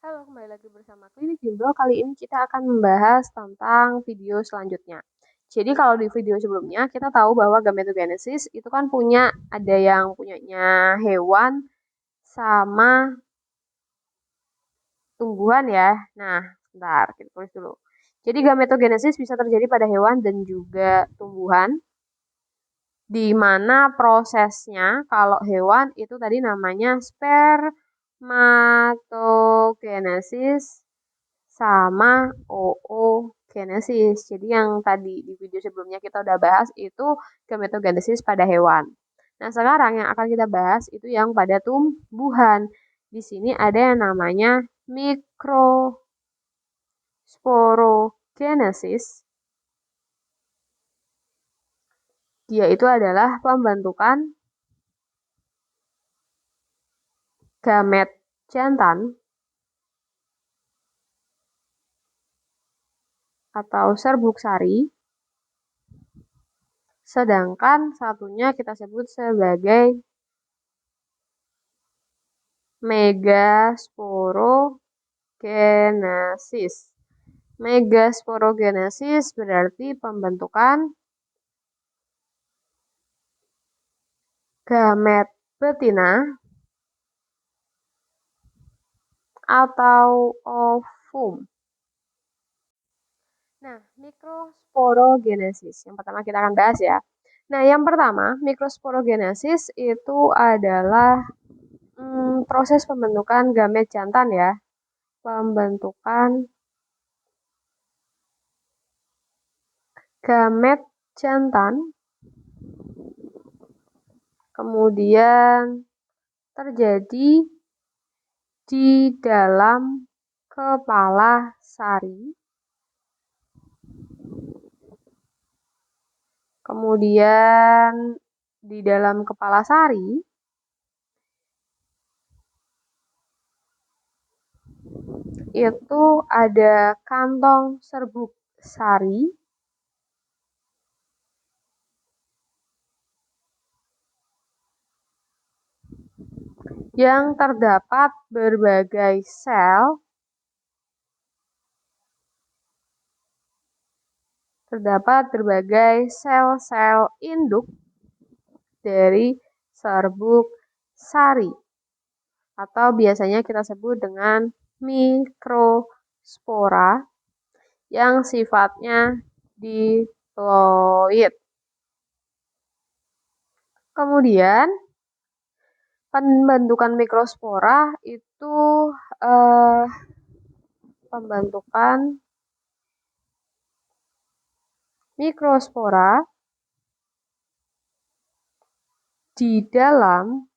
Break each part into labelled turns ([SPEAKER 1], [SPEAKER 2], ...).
[SPEAKER 1] Halo, kembali lagi bersama Klinik Bimbel. Kali ini kita akan membahas tentang video selanjutnya. Jadi kalau di video sebelumnya kita tahu bahwa gametogenesis itu kan ada yang punyanya hewan sama tumbuhan ya. Nah, sebentar kita tulis dulu. Jadi gametogenesis bisa terjadi pada hewan dan juga tumbuhan, di mana prosesnya kalau hewan itu tadi namanya spermatogenesis sama oogenesis. Jadi yang tadi di video sebelumnya kita udah bahas itu gametogenesis pada hewan. Nah, sekarang yang akan kita bahas itu yang pada tumbuhan. Di sini ada yang namanya mikrosporogenesis. Dia itu adalah pembentukan gamet jantan atau serbuk sari, sedangkan satunya kita sebut sebagai megasporogenesis. Megasporogenesis berarti pembentukan gamet betina atau ovum. Nah, mikrosporogenesis yang pertama kita akan bahas ya. Nah, yang pertama, mikrosporogenesis itu adalah proses pembentukan gamet jantan ya. Pembentukan gamet jantan kemudian terjadi di dalam kepala sari. Kemudian di dalam kepala sari itu ada kantong serbuk sari yang terdapat berbagai sel induk dari serbuk sari atau biasanya kita sebut dengan mikrospora yang sifatnya diploid. Kemudian pembentukan mikrospora itu pembentukan mikrospora di dalam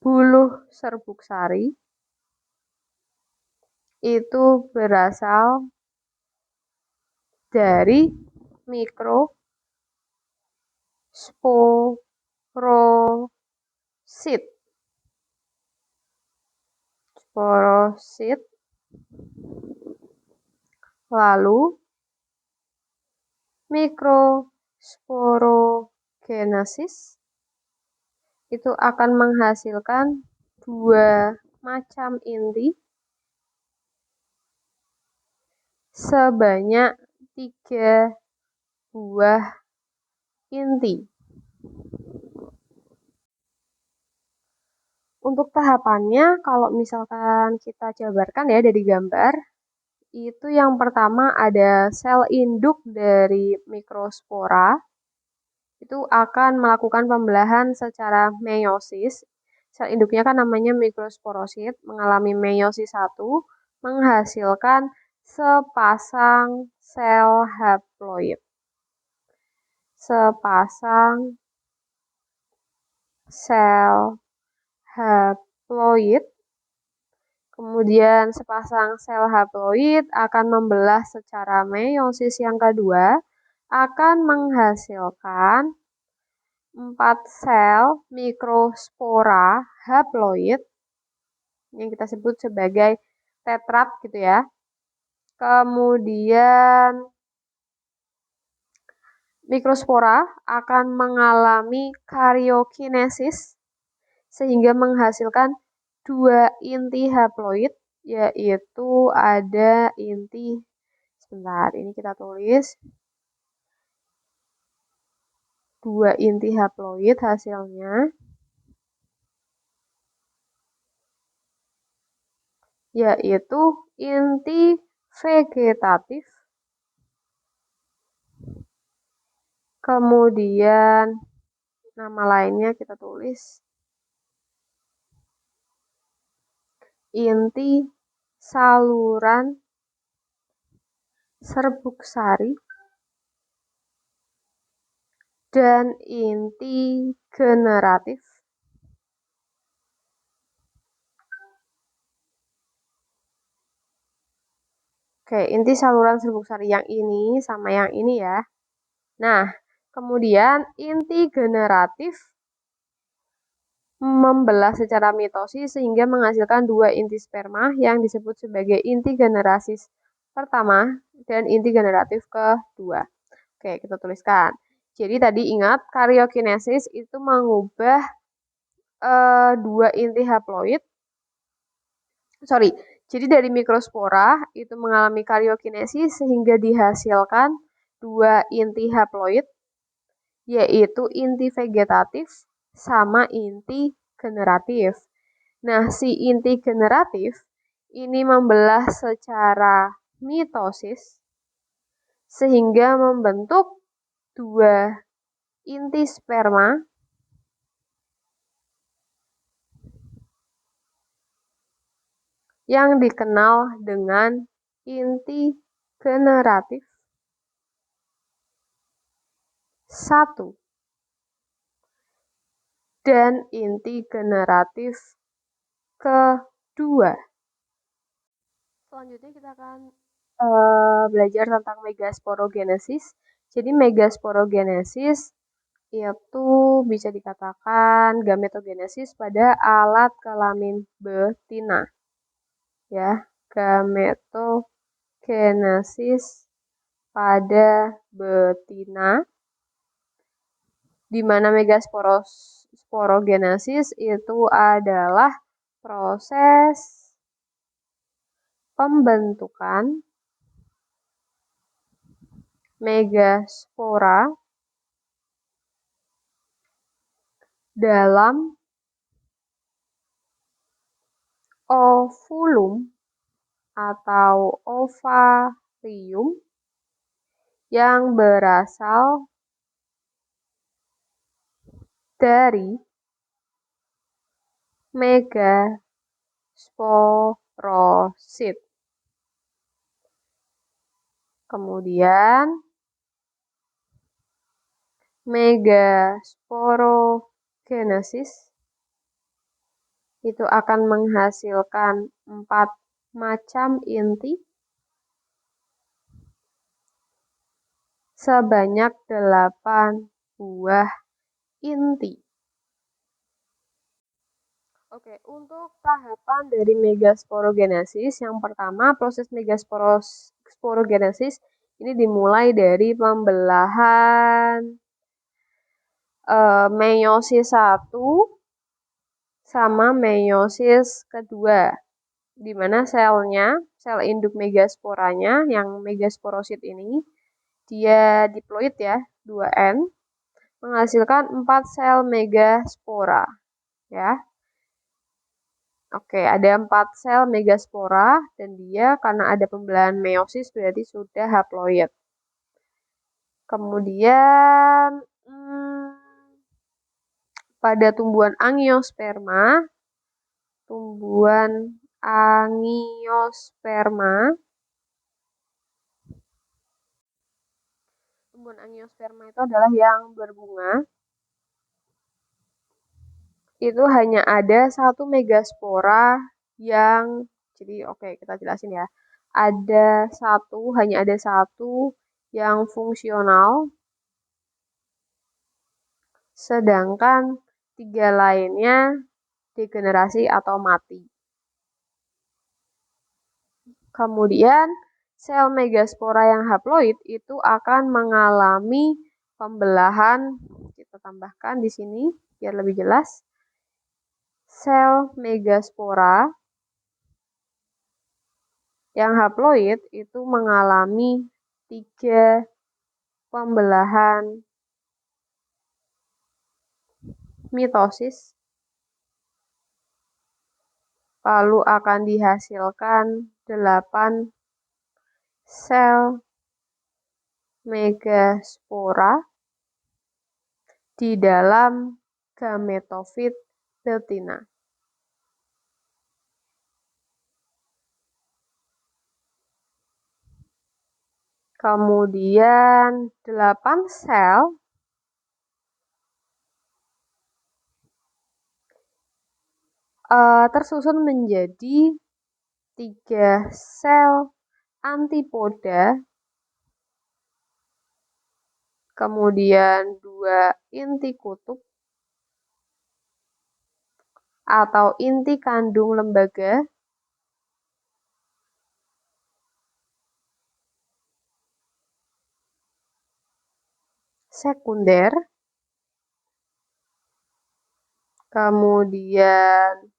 [SPEAKER 1] buluh serbuk sari itu berasal dari mikrosporosit. Lalu mikrosporogenesis itu akan menghasilkan dua macam inti sebanyak 3 buah inti. Untuk tahapannya, kalau misalkan kita jabarkan ya dari gambar, itu yang pertama ada sel induk dari mikrospora, itu akan melakukan pembelahan secara meiosis. Sel induknya kan namanya mikrosporosit, mengalami meiosis 1, menghasilkan sepasang sel haploid. Sepasang sel haploid. Kemudian sepasang sel haploid akan membelah secara meiosis yang kedua, akan menghasilkan 4 sel mikrospora haploid yang kita sebut sebagai tetrad gitu ya. Kemudian mikrospora akan mengalami karyokinesis sehingga menghasilkan 2 inti haploid, yaitu ada inti, sebentar, ini kita tulis 2 inti haploid hasilnya, yaitu inti vegetatif, kemudian nama lainnya kita tulis inti saluran serbuk sari, dan inti generatif. Oke, inti saluran serbuk sari yang ini sama yang ini ya. Nah, kemudian inti generatif membelah secara mitosis sehingga menghasilkan 2 inti sperma yang disebut sebagai inti generasi pertama dan inti generatif kedua. Oke, kita tuliskan. Jadi tadi ingat karyokinesis itu mengubah 2 inti haploid. Jadi dari mikrospora itu mengalami karyokinesis sehingga dihasilkan 2 inti haploid, yaitu inti vegetatif sama inti generatif. Nah, si inti generatif ini membelah secara mitosis sehingga membentuk 2 inti sperma yang dikenal dengan inti generatif 1 dan inti generatif kedua. Selanjutnya kita akan belajar tentang megasporogenesis. Jadi megasporogenesis itu bisa dikatakan gametogenesis pada alat kelamin betina. Ya, gametogenesis pada betina, di mana megasporogenesis itu adalah proses pembentukan megaspora dalam ovulum atau ovarium yang berasal dari megasporosit. Kemudian megasporogenesis itu akan menghasilkan 4 macam inti sebanyak 8 buah inti. Oke, untuk tahapan dari megasporogenesis, yang pertama proses megasporogenesis ini dimulai dari pembelahan meiosis 1 sama meiosis kedua, di mana selnya, sel induk megasporanya yang megasporosit ini, dia diploid ya, 2N, menghasilkan 4 sel megaspora ya. Oke, ada 4 sel megaspora dan dia karena ada pembelahan meiosis berarti sudah haploid. Kemudian pada tumbuhan angiosperma itu adalah yang berbunga. Itu hanya ada 1 megaspora yang, jadi oke, kita jelasin ya. Hanya ada satu yang fungsional, sedangkan 3 lainnya degenerasi atau mati. Kemudian sel megaspora yang haploid itu akan mengalami pembelahan, kita tambahkan di sini biar lebih jelas. sel megaspora yang haploid itu mengalami 3 pembelahan mitosis, lalu akan dihasilkan 8 sel megaspora di dalam gametofit betina. Kemudian 8 sel tersusun menjadi 3 sel antipoda, kemudian 2 inti kutub atau inti kandung lembaga, sekunder, kemudian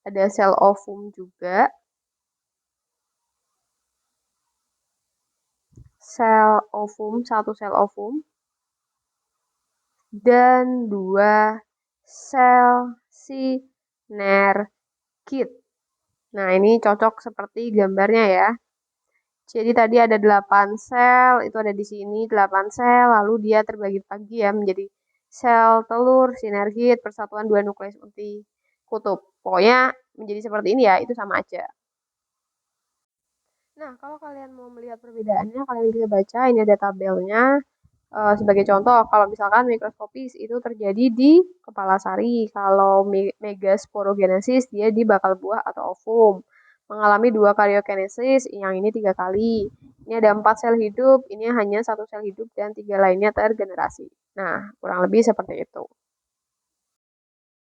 [SPEAKER 1] ada sel ovum juga, satu sel ovum, dan 2 sel sinergid. Nah, ini cocok seperti gambarnya ya. Jadi tadi ada 8 sel, itu ada di sini 8 sel, lalu dia terbagi-bagi ya menjadi sel telur, sinergid, persatuan 2 nukleus inti kutub. Pokoknya menjadi seperti ini ya, itu sama aja. Nah, kalau kalian mau melihat perbedaannya, kalian bisa baca, ini ada tabelnya. Sebagai contoh, kalau misalkan mikroskopis itu terjadi di kepala sari. Kalau megasporogenesis, dia di bakal buah atau ovum. Mengalami 2 karyokinesis, yang ini 3 kali. Ini ada 4 sel hidup, ini hanya 1 sel hidup, dan 3 lainnya tergenerasi. Nah, kurang lebih seperti itu.